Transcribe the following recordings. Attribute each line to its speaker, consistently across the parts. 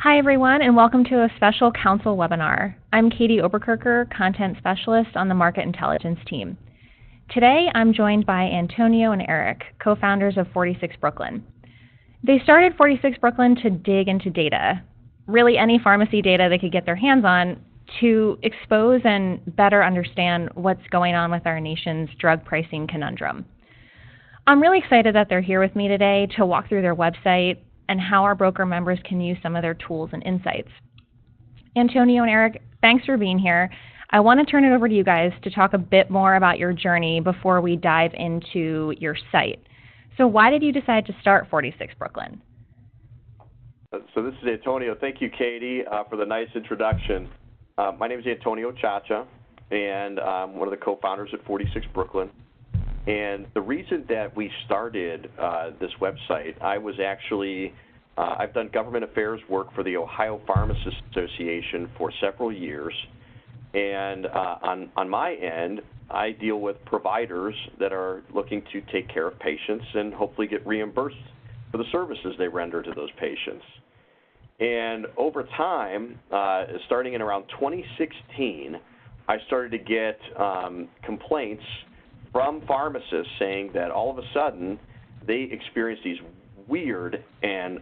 Speaker 1: Hi, everyone, and welcome to a special council webinar. I'm Katie Oberkircher, Content Specialist on the Market Intelligence team. Today, I'm joined by Antonio and Eric, co-founders of 46 Brooklyn. They started 46 Brooklyn to dig into data, really any pharmacy data they could get their hands on, to expose and better understand what's going on with our nation's drug pricing conundrum. I'm really excited that they're here with me today to walk through their website and how our broker members can use some of their tools and insights. Antonio and Eric, thanks for being here. I want to turn it over to you guys to talk a bit more about your journey before we dive into your site. So why did you decide to start 46 Brooklyn?
Speaker 2: So this is Antonio. Thank you, Katie, for the nice introduction. My name is Antonio Ciaccia, and I'm one of the co-founders at 46 Brooklyn. And the reason that we started this website, I was actually, I've done government affairs work for the Ohio Pharmacists Association for several years. And on my end, I deal with providers that are looking to take care of patients and hopefully get reimbursed for the services they render to those patients. And over time, starting in around 2016, I started to get complaints from pharmacists saying that all of a sudden they experienced these weird and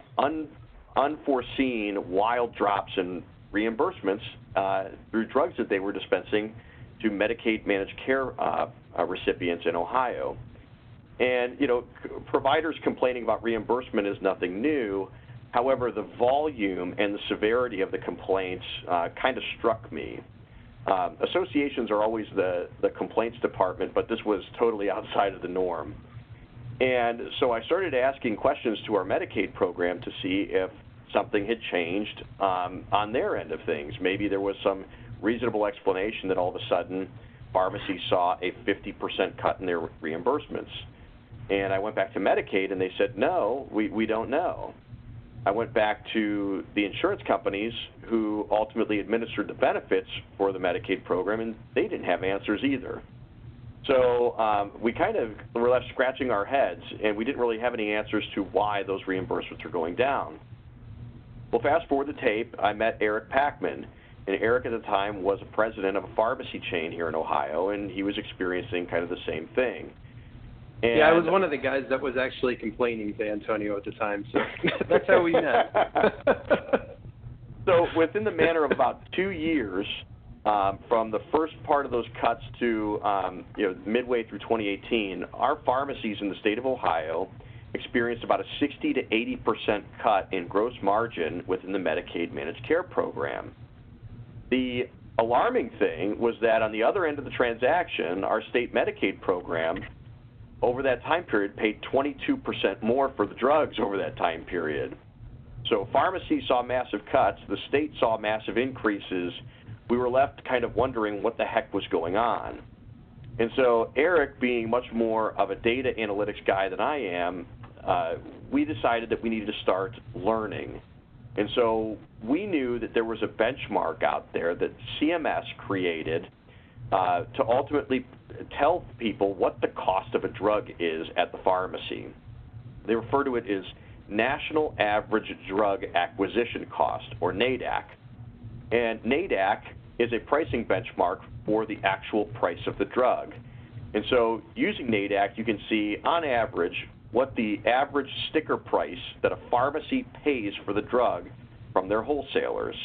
Speaker 2: unforeseen wild drops in reimbursements through drugs that they were dispensing to Medicaid managed care recipients in Ohio. And, you know, providers complaining about reimbursement is nothing new. However, the volume and the severity of the complaints kind of struck me. Associations are always the complaints department, but this was totally outside of the norm. And so I started asking questions to our Medicaid program to see if something had changed on their end of things. Maybe there was some reasonable explanation that all of a sudden pharmacies saw a 50% cut in their reimbursements. And I went back to Medicaid and they said, no, we don't know. I went back to the insurance companies who ultimately administered the benefits for the Medicaid program, and they didn't have answers either. So we kind of were left scratching our heads, and we didn't really have any answers to why those reimbursements were going down. Well, fast forward the tape, I met Eric Pachman, and Eric at the time was a president of a pharmacy chain here in Ohio, and he was experiencing kind of the same thing. And
Speaker 3: yeah, I was one of the guys that was actually complaining to Antonio at the time, so that's how we met.
Speaker 2: So within the matter of about 2 years, from the first part of those cuts to midway through 2018, our pharmacies in the state of Ohio experienced about a 60 to 80% cut in gross margin within the Medicaid managed care program. The alarming thing was that on the other end of the transaction, our state Medicaid program over that time period paid 22% more for the drugs over that time period. So pharmacies saw massive cuts, the state saw massive increases. We were left kind of wondering what the heck was going on. And so Eric, being much more of a data analytics guy than I am, we decided that we needed to start learning. And so we knew that there was a benchmark out there that CMS created to ultimately tell people what the cost of a drug is at the pharmacy. They refer to it as National Average Drug Acquisition Cost, or NADAC. And NADAC is a pricing benchmark for the actual price of the drug. And so using NADAC, you can see on average what the average sticker price that a pharmacy pays for the drug from their wholesalers.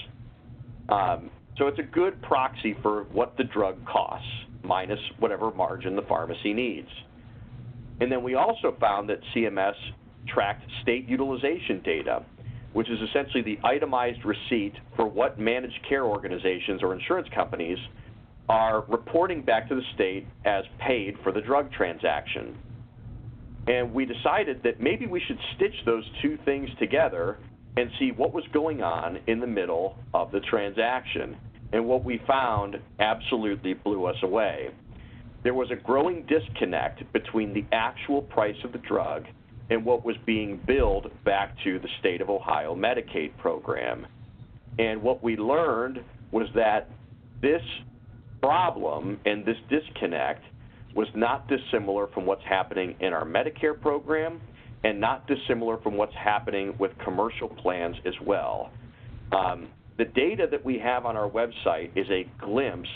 Speaker 2: So it's a good proxy for what the drug costs, minus whatever margin the pharmacy needs. And then we also found that CMS tracked state utilization data, which is essentially the itemized receipt for what managed care organizations or insurance companies are reporting back to the state as paid for the drug transaction. And we decided that maybe we should stitch those two things together and see what was going on in the middle of the transaction. And what we found absolutely blew us away. There was a growing disconnect between the actual price of the drug and what was being billed back to the state of Ohio Medicaid program. And what we learned was that this problem and this disconnect was not dissimilar from what's happening in our Medicare program and not dissimilar from what's happening with commercial plans as well. The data that we have on our website is a glimpse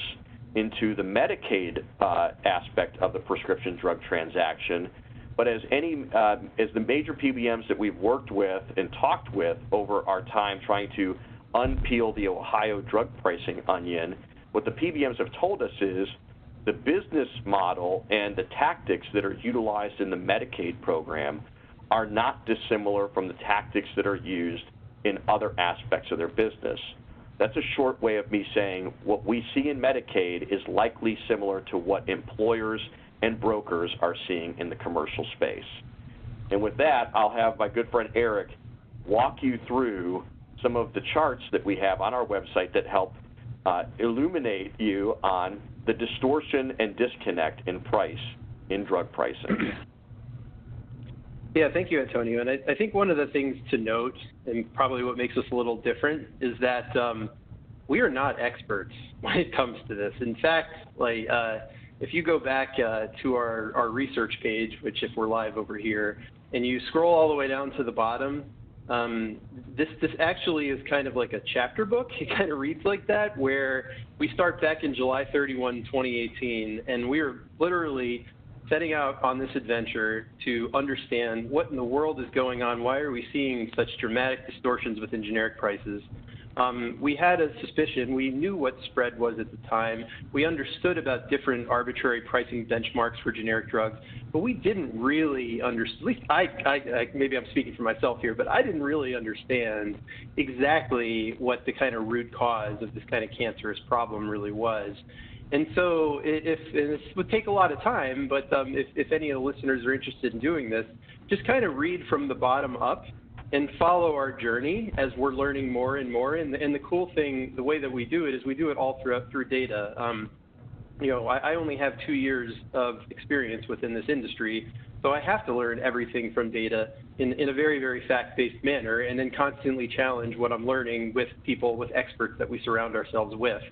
Speaker 2: into the Medicaid aspect of the prescription drug transaction. But as the major PBMs that we've worked with and talked with over our time trying to unpeel the Ohio drug pricing onion, what the PBMs have told us is the business model and the tactics that are utilized in the Medicaid program are not dissimilar from the tactics that are used in other aspects of their business. That's a short way of me saying what we see in Medicaid is likely similar to what employers and brokers are seeing in the commercial space. And with that, I'll have my good friend Eric walk you through some of the charts that we have on our website that help illuminate you on the distortion and disconnect in price in drug pricing.
Speaker 3: Yeah, thank you, Antonio. And I think one of the things to note, and probably what makes us a little different, is that we are not experts when it comes to this. In fact, if you go back to our research page, which if we're live over here, and you scroll all the way down to the bottom, this actually is kind of like a chapter book. It kind of reads like that, where we start back in July 31, 2018, and we are literally setting out on this adventure to understand what in the world is going on. Why are we seeing such dramatic distortions within generic prices? We had a suspicion. We knew what spread was at the time. We understood about different arbitrary pricing benchmarks for generic drugs, but we didn't really understand, at least I maybe I'm speaking for myself here, but I didn't really understand exactly what the kind of root cause of this kind of cancerous problem really was. And so and this would take a lot of time, but if any of the listeners are interested in doing this, just kind of read from the bottom up and follow our journey as we're learning more and more. And the cool thing, the way that we do it is we do it all through data. I only have 2 years of experience within this industry, so I have to learn everything from data in a very, very fact-based manner, and then constantly challenge what I'm learning with people, with experts that we surround ourselves with.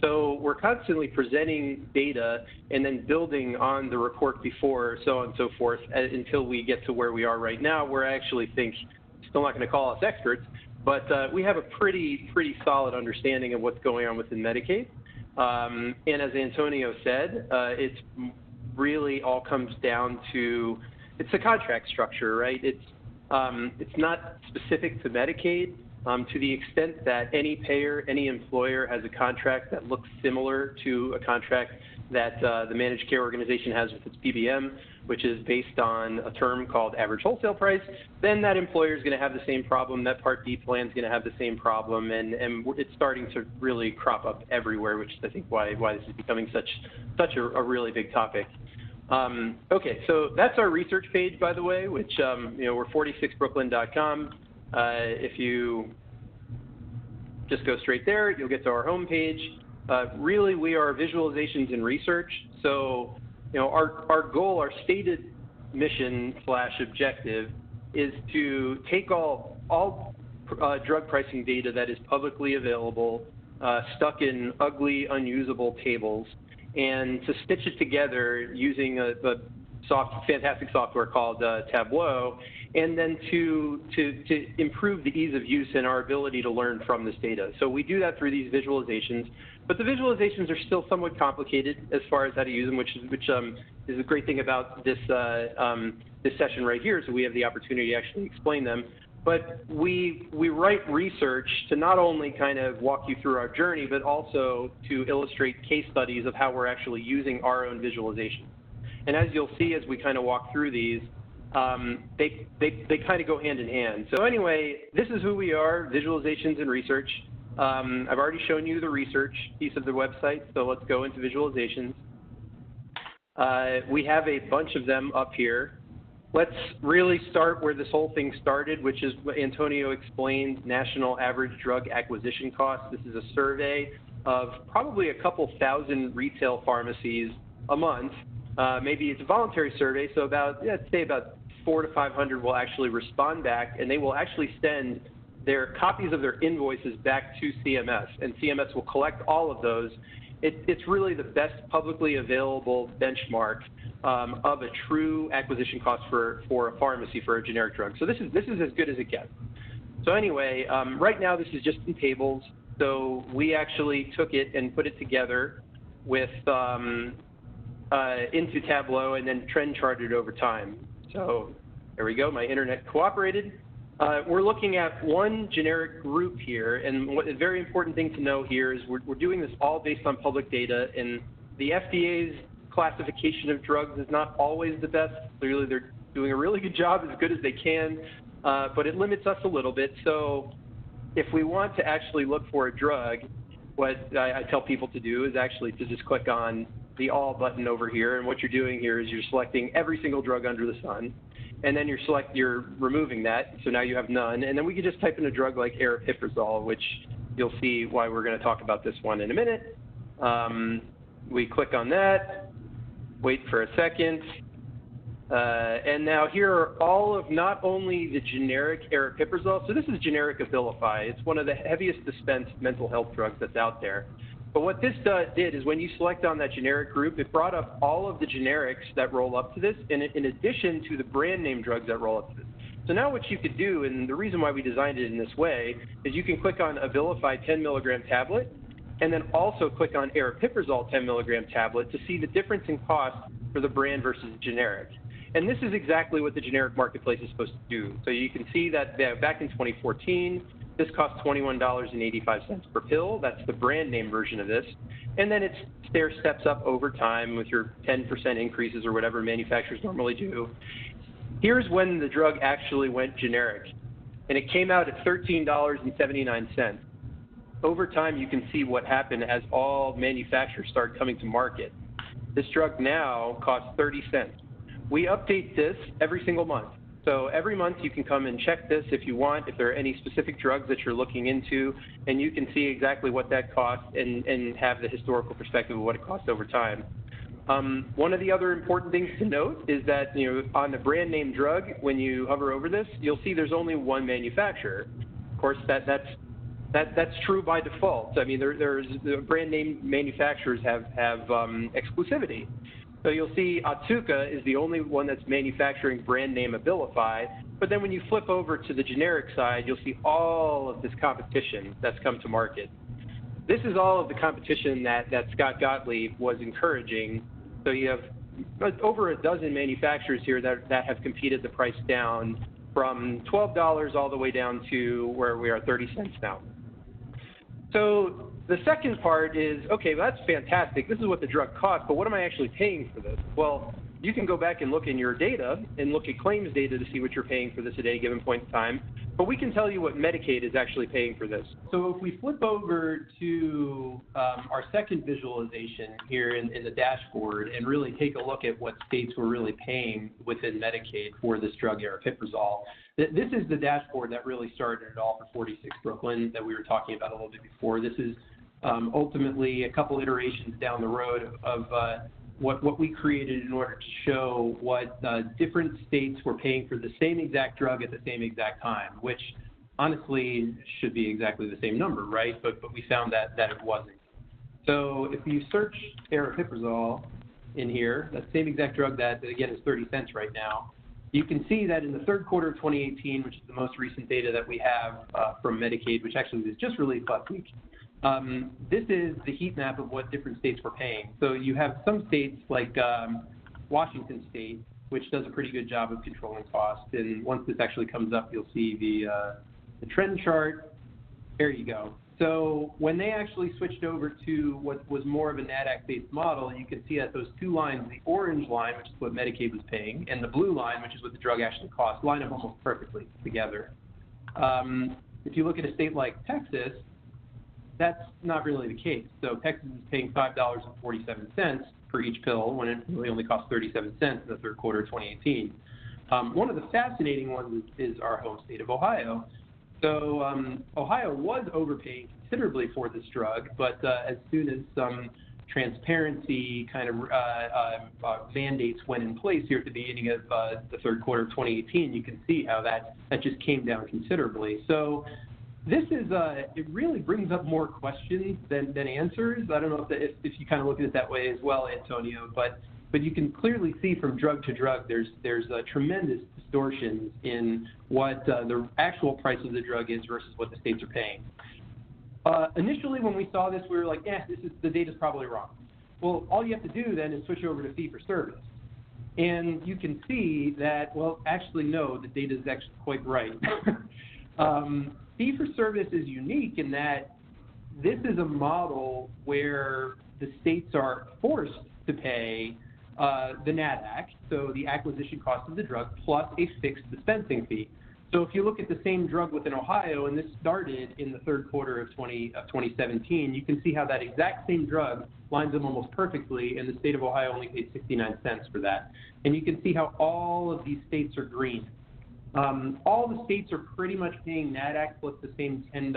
Speaker 3: So we're constantly presenting data and then building on the report before, so on and so forth, until we get to where we are right now, where I actually think, still not going to call us experts, but we have a pretty solid understanding of what's going on within Medicaid. And as Antonio said, it's really all comes down to, it's a contract structure, right? It's not specific to Medicaid. To the extent that any payer, any employer has a contract that looks similar to a contract that the managed care organization has with its PBM, which is based on a term called average wholesale price, then that employer is going to have the same problem. That Part D plan is going to have the same problem, and it's starting to really crop up everywhere, which is, I think, why this is becoming such a really big topic. Okay, so that's our research page, by the way, which we're 46brooklyn.com. If you just go straight there, you'll get to our homepage. Really, we are visualizations and research. So, our goal, our stated mission / objective is to take all drug pricing data that is publicly available, stuck in ugly, unusable tables, and to stitch it together using a fantastic software called Tableau, and then to improve the ease of use and our ability to learn from this data. So we do that through these visualizations, but the visualizations are still somewhat complicated as far as how to use them, which is a great thing about this this session right here. So we have the opportunity to actually explain them. But we write research to not only kind of walk you through our journey, but also to illustrate case studies of how we're actually using our own visualization. And as you'll see as we kind of walk through these, they kind of go hand in hand. So anyway, this is who we are, visualizations and research. I've already shown you the research piece of the website, so let's go into visualizations. We have a bunch of them up here. Let's really start where this whole thing started, which is what Antonio explained, national average drug acquisition cost. This is a survey of probably a couple thousand retail pharmacies a month. Maybe it's a voluntary survey, so let's say about 400 to 500 will actually respond back, and they will actually send their copies of their invoices back to CMS, and CMS will collect all of those. It's really the best publicly available benchmark of a true acquisition cost for a pharmacy for a generic drug. So this is as good as it gets. So anyway, right now this is just in tables. So we actually took it and put it together with into Tableau and then trend charted over time. So there we go, my internet cooperated. We're looking at one generic group here, and what a very important thing to know here is we're doing this all based on public data, and the FDA's classification of drugs is not always the best. Clearly they're doing a really good job, as good as they can, but it limits us a little bit. So if we want to actually look for a drug, what I tell people to do is actually to just click on the All button over here, and what you're doing here is you're selecting every single drug under the sun, and then you're removing that, so now you have none, and then we can just type in a drug like aripiprazole, which you'll see why we're going to talk about this one in a minute. We click on that, wait for a second, and now here are all of not only the generic aripiprazole, so this is generic Abilify. It's one of the heaviest dispensed mental health drugs that's out there. But what this did is when you select on that generic group, it brought up all of the generics that roll up to this, in addition to the brand name drugs that roll up to this. So now what you could do, and the reason why we designed it in this way, is you can click on Abilify 10 milligram tablet, and then also click on aripiprazole 10 milligram tablet to see the difference in cost for the brand versus generic. And this is exactly what the generic marketplace is supposed to do. So you can see that back in 2014, this costs $21.85 per pill. That's the brand name version of this. And then it stair steps up over time with your 10% increases or whatever manufacturers normally do. Here's when the drug actually went generic. And it came out at $13.79. Over time, you can see what happened as all manufacturers started coming to market. This drug now costs 30 cents. We update this every single month. So every month you can come and check this if you want, if there are any specific drugs that you're looking into, and you can see exactly what that costs and have the historical perspective of what it costs over time. One of the other important things to note is that, on the brand name drug, when you hover over this, you'll see there's only one manufacturer. Of course, that's true by default. I mean, there's the brand name manufacturers have exclusivity. So you'll see Otsuka is the only one that's manufacturing brand name Abilify, but then when you flip over to the generic side, you'll see all of this competition that's come to market. This is all of the competition that Scott Gottlieb was encouraging. So you have over a dozen manufacturers here that have competed the price down from $12 all the way down to where we are 30 cents now. So the second part is, okay, well, that's fantastic. This is what the drug costs, but what am I actually paying for this? Well, you can go back and look in your data and look at claims data to see what you're paying for this at any given point in time, but we can tell you what Medicaid is actually paying for this. So if we flip over to our second visualization here in the dashboard and really take a look at what states were really paying within Medicaid for this drug aripiprazole, this is the dashboard that really started it all for 46 Brooklyn that we were talking about a little bit before. This is ultimately a couple iterations down the road of what we created in order to show what different states were paying for the same exact drug at the same exact time, which honestly should be exactly the same number, right? But we found that it wasn't. So if you search aripiprazole in here, that same exact drug that again is 30 cents right now, you can see that in the third quarter of 2018, which is the most recent data that we have from Medicaid, which actually was just released last week, this is the heat map of what different states were paying. So you have some states like Washington State, which does a pretty good job of controlling costs. And once this actually comes up, you'll see the trend chart. There you go. So when they actually switched over to what was more of a NADAC-based model, you can see that those two lines, the orange line, which is what Medicaid was paying, and the blue line, which is what the drug actually cost, line up almost perfectly together. If you look at a state like Texas, that's not really the case. So Texas is paying $5.47 for each pill when it really only costs 37 cents in the third quarter of 2018. One of the fascinating ones is our home state of Ohio. So Ohio was overpaying considerably for this drug, but as soon as some transparency kind of mandates went in place here at the beginning of the third quarter of 2018, you can see how that just came down considerably. So this is, it really brings up more questions than answers. I don't know if you kind of look at it that way as well, Antonio, but but you can clearly see from drug to drug there's a tremendous distortions in what the actual price of the drug is versus what the states are paying. Initially, when we saw this, we were like, the data's probably wrong. Well, all you have to do then is switch over to fee-for-service. And you can see that, well, actually, no, the data is actually quite right. Fee-for-service is unique in that this is a model where the states are forced to pay the NADAC, so the acquisition cost of the drug, plus a fixed dispensing fee. So if you look at the same drug within Ohio, and this started in the third quarter of 2017, you can see how that exact same drug lines up almost perfectly, and the state of Ohio only paid 69 cents for that. And you can see how all of these states are green. All the states are pretty much paying NADAC plus the same $10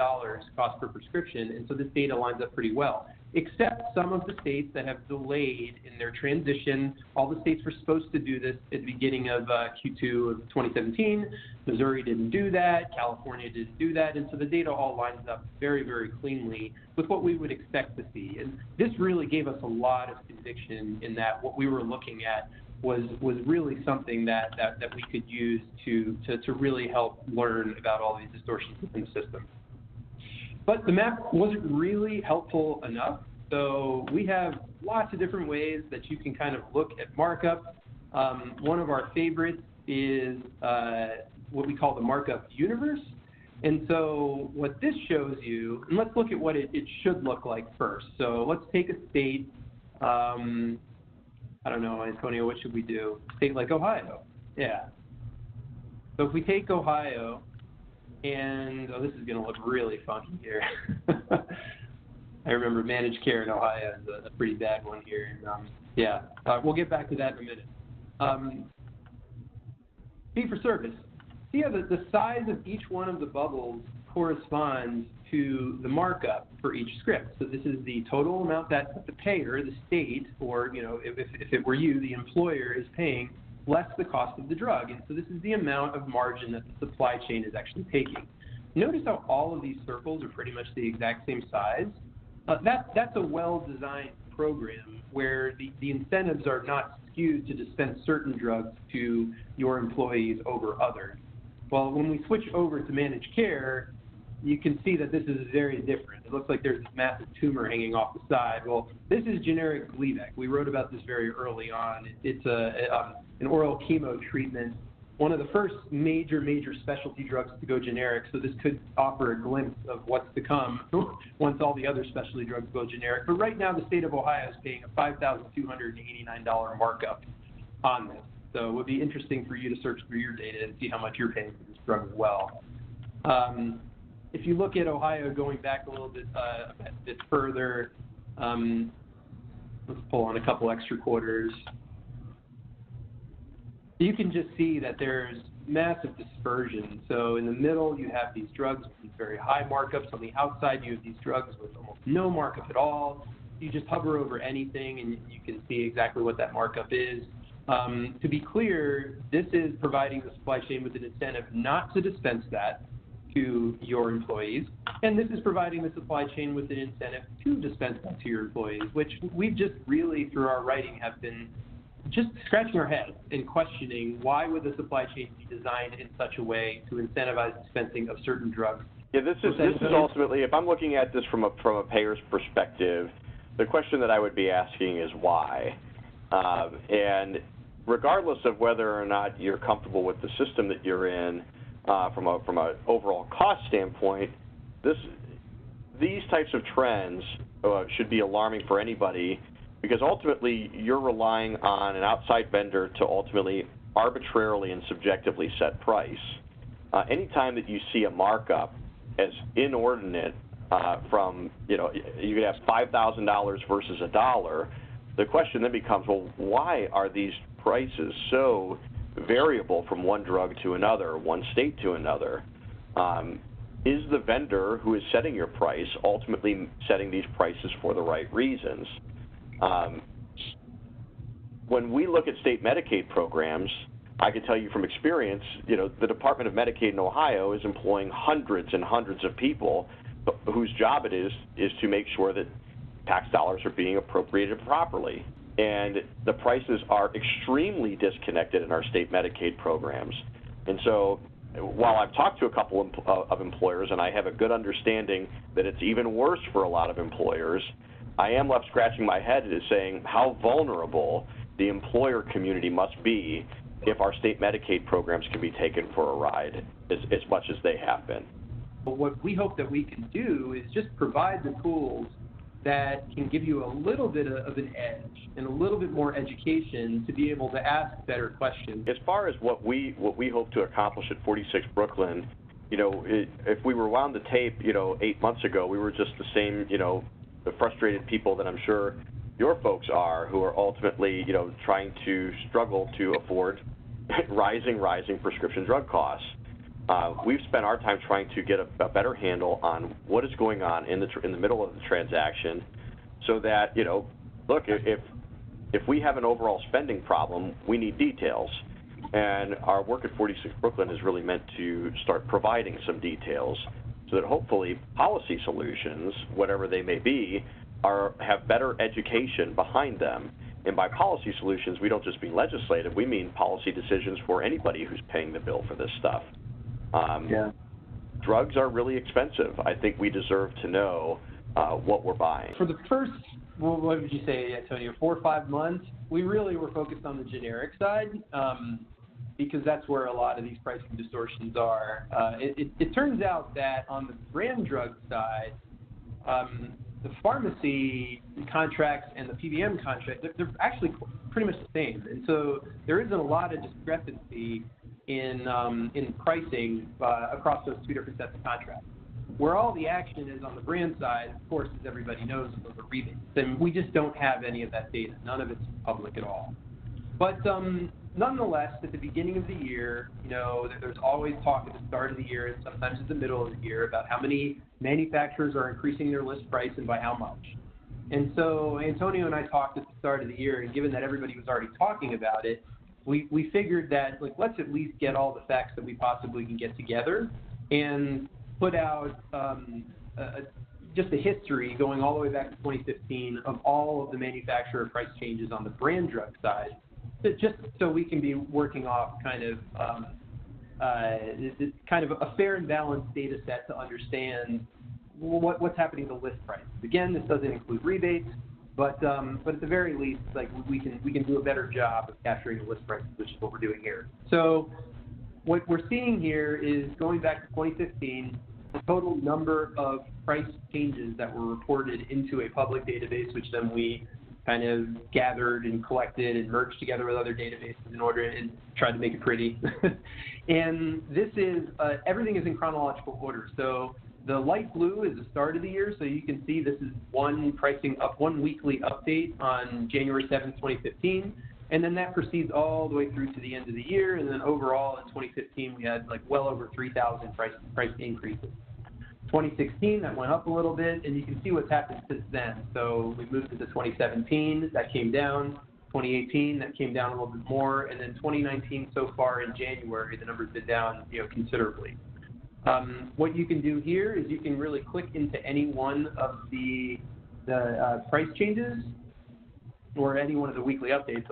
Speaker 3: cost per prescription, and so this data lines up pretty well, except some of the states that have delayed in their transition. All the states were supposed to do this at the beginning of Q2 of 2017. Missouri didn't do that. California didn't do that, and so the data all lines up very, very cleanly with what we would expect to see. And this really gave us a lot of conviction in that what we were looking at was really something that we could use to really help learn about all these distortions within the system. But the map wasn't really helpful enough, so we have lots of different ways that you can kind of look at markup. One of our favorites is what we call the markup universe. And so what this shows you, and let's look at what it should look like first. So let's take a state, I don't know, Antonio, what should we do? State like Ohio. Yeah. So if we take Ohio, and this is going to look really funky here. I remember managed care in Ohio is a pretty bad one here. And, we'll get back to that in a minute. Fee-for-service. See how the size of each one of the bubbles corresponds to the markup for each script. So this is the total amount that the payer, the state, or if it were you, the employer is paying less the cost of the drug. And so this is the amount of margin that the supply chain is actually taking. Notice how all of these circles are pretty much the exact same size. That's a well-designed program where the incentives are not skewed to dispense certain drugs to your employees over others. Well, when we switch over to managed care, you can see that this is very different. It looks like there's this massive tumor hanging off the side. Well, this is generic Gleevec. We wrote about this very early on. It's an oral chemo treatment, one of the first major specialty drugs to go generic, so this could offer a glimpse of what's to come once all the other specialty drugs go generic. But right now, the state of Ohio is paying a $5,289 markup on this. So it would be interesting for you to search through your data and see how much you're paying for this drug as well. If you look at Ohio going back a little bit, further, let's pull on a couple extra quarters. You can just see that there's massive dispersion. So in the middle, you have these drugs with these very high markups. On the outside, you have these drugs with almost no markup at all. You just hover over anything, and you can see exactly what that markup is. To be clear, this is providing the supply chain with an incentive not to dispense that to your employees, and this is providing the supply chain with an incentive to dispense that to your employees, which we've just really, through our writing, have been just scratching our head and questioning why would the supply chain be designed in such a way to incentivize dispensing of certain drugs.
Speaker 2: Yeah, this is ultimately, if I'm looking at this from a payer's perspective, the question that I would be asking is why. And regardless of whether or not you're comfortable with the system that you're in, from an overall cost standpoint, these types of trends should be alarming for anybody, because ultimately you're relying on an outside vendor to ultimately arbitrarily and subjectively set price. Anytime that you see a markup as inordinate from, you could have $5,000 versus $1, the question then becomes, well, why are these prices so variable from one drug to another, one state to another? Is the vendor who is setting your price ultimately setting these prices for the right reasons? When we look at state Medicaid programs, I can tell you from experience, the Department of Medicaid in Ohio is employing hundreds and hundreds of people whose job it is to make sure that tax dollars are being appropriated properly. and the prices are extremely disconnected in our state Medicaid programs. And so while I've talked to a couple of employers and I have a good understanding that it's even worse for a lot of employers, I am left scratching my head at saying how vulnerable the employer community must be if our state Medicaid programs can be taken for a ride as much as they have been.
Speaker 4: What we hope that we can do is just provide the tools that can give you a little bit of an edge and a little bit more education to be able to ask better questions.
Speaker 2: As far as what we hope to accomplish at 46 Brooklyn, if we rewound the tape, 8 months ago, we were just the same, the frustrated people that I'm sure your folks are, who are ultimately, trying to struggle to afford rising prescription drug costs. We've spent our time trying to get a better handle on what is going on in the middle of the transaction, so that look, if we have an overall spending problem, we need details, and our work at 46 Brooklyn is really meant to start providing some details, so that hopefully policy solutions, whatever they may be, have better education behind them. And by policy solutions, we don't just mean legislative; we mean policy decisions for anybody who's paying the bill for this stuff. Drugs are really expensive. I think we deserve to know what we're buying.
Speaker 4: For the first, what would you say, Antonio, 4 or 5 months, we really were focused on the generic side because that's where a lot of these pricing distortions are. It turns out that on the brand drug side, the pharmacy contracts and the PBM contracts, they're actually pretty much the same. And so there isn't a lot of discrepancy in pricing across those two different sets of contracts. Where all the action is on the brand side, of course, as everybody knows, those are rebates. And we just don't have any of that data. None of it's public at all. But nonetheless, at the beginning of the year, there's always talk at the start of the year and sometimes at the middle of the year about how many manufacturers are increasing their list price and by how much. And so Antonio and I talked at the start of the year, and given that everybody was already talking about it, we figured that, let's at least get all the facts that we possibly can get together and put out just a history going all the way back to 2015 of all of the manufacturer price changes on the brand drug side, just so we can be working off kind of a fair and balanced data set to understand what's happening to list price. Again, this doesn't include rebates. But at the very least, we can do a better job of capturing the list prices, which is what we're doing here. So what we're seeing here is, going back to 2015, the total number of price changes that were reported into a public database, which then we kind of gathered and collected and merged together with other databases in order and tried to make it pretty. And this is everything is in chronological order. So the light blue is the start of the year, so you can see this is one weekly update on January 7th, 2015, and then that proceeds all the way through to the end of the year, and then overall in 2015 we had well over 3,000 price increases. 2016, that went up a little bit, and you can see what's happened since then. So we moved into 2017, that came down. 2018, that came down a little bit more, and then 2019 so far in January, the number's been down considerably. What you can do here is you can really click into any one of the price changes, or any one of the weekly updates,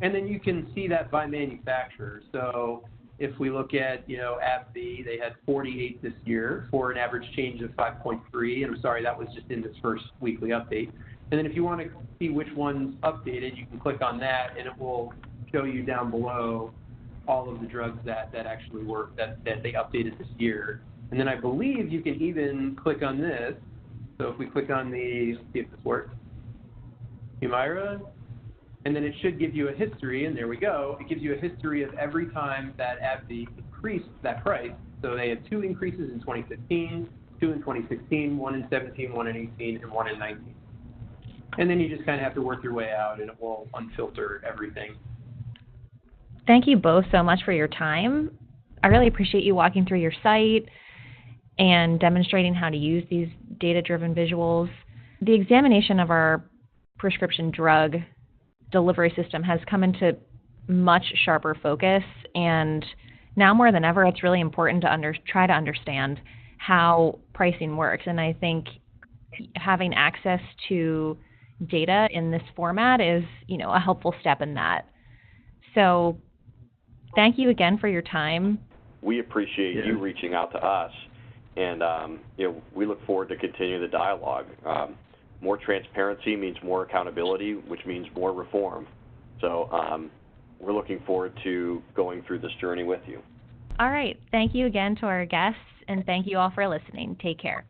Speaker 4: and then you can see that by manufacturer. So if we look at, AbbVie, they had 48 this year for an average change of 5.3, and I'm sorry, that was just in this first weekly update. And then if you want to see which one's updated, you can click on that, and it will show you down below all of the drugs that actually work, that they updated this year. And then I believe you can even click on this. So if we click on let's see if this works, Humira, and then it should give you a history, and there we go. It gives you a history of every time that AbbVie increased that price. So they had 2 increases in 2015, 2 in 2016, 1 in 17, 1 in 18, and 1 in 19. And then you just kind of have to work your way out, and it will unfilter everything.
Speaker 1: Thank you both so much for your time. I really appreciate you walking through your site and demonstrating how to use these data-driven visuals. The examination of our prescription drug delivery system has come into much sharper focus, and now more than ever, it's really important to try to understand how pricing works. And I think having access to data in this format is, a helpful step in that. So thank you again for your time.
Speaker 2: We appreciate you reaching out to us, and we look forward to continuing the dialogue. More transparency means more accountability, which means more reform. So we're looking forward to going through this journey with you.
Speaker 1: All right. Thank you again to our guests, and thank you all for listening. Take care.